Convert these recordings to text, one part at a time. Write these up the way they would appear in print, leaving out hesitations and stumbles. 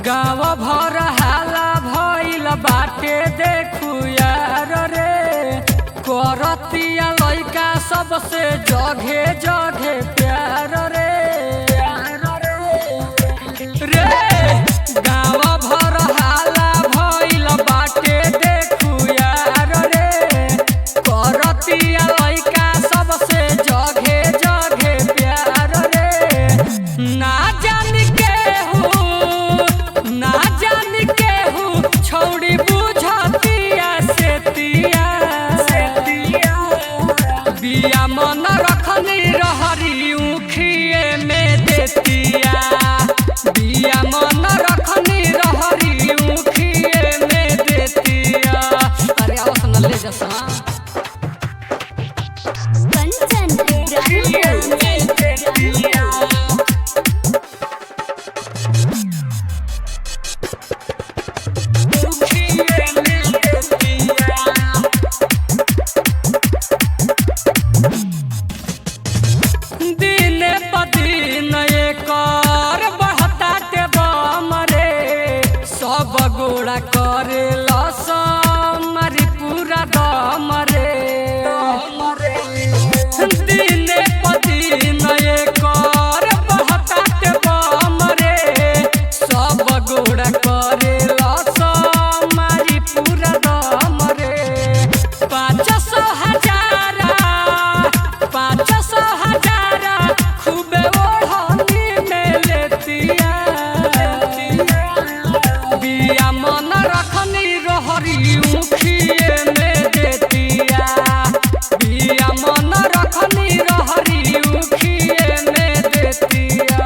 गाँव भर हाला भइल बाटे देखू यार रे, करतिया लइका सबसे जगहे जगहे प्यार रे गाँव भर हाला भइल बाटे देखू यार रे, करतिया लइका सबसे जगहे जगहे प्यार रे। ना जान केहू छौड़ी बुझतिया से तिया बिया मन रखनी रहरी उखिए में देतिया, बिया मन रखनी रहरी उखिए में देतिया। अरे आओ सुन ले जसा कंचन गोड़ा करे लसमरी पूरा दम रे, दिने पदिन एकर बहताते बम रे, सब गोड़ा करे लसमरी पूरा दम रे। 500 हजारा खूबे ओढ़नी में लेतिया, बिया मन रखनी रहरी उखिए में देतिया, बिया मन रखनी रहरी उखिए में देतिया।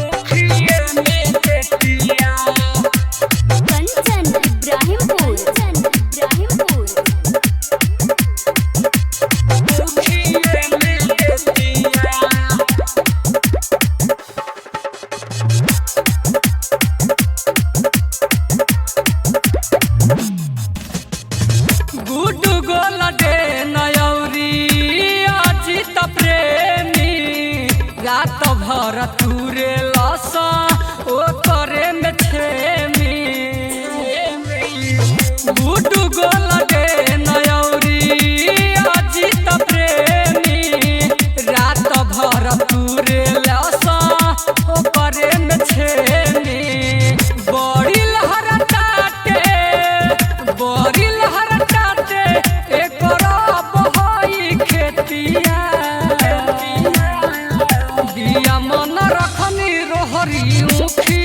उखिए में देतिया कंचन इब्राहिमपुर उखिए में देतिया। गुडू गोला दे नयौरी अजित प्रेमी, रात भर तुरे लसा ओ करे में छेमी। गुडू गोला दे नयौरी अजित प्रेमी, रात भर तुरे लसा ओ करे में छेमी। बड़ी लहरताटे एकर बहई खेतिया, बिया मन रखनी रहरी उखी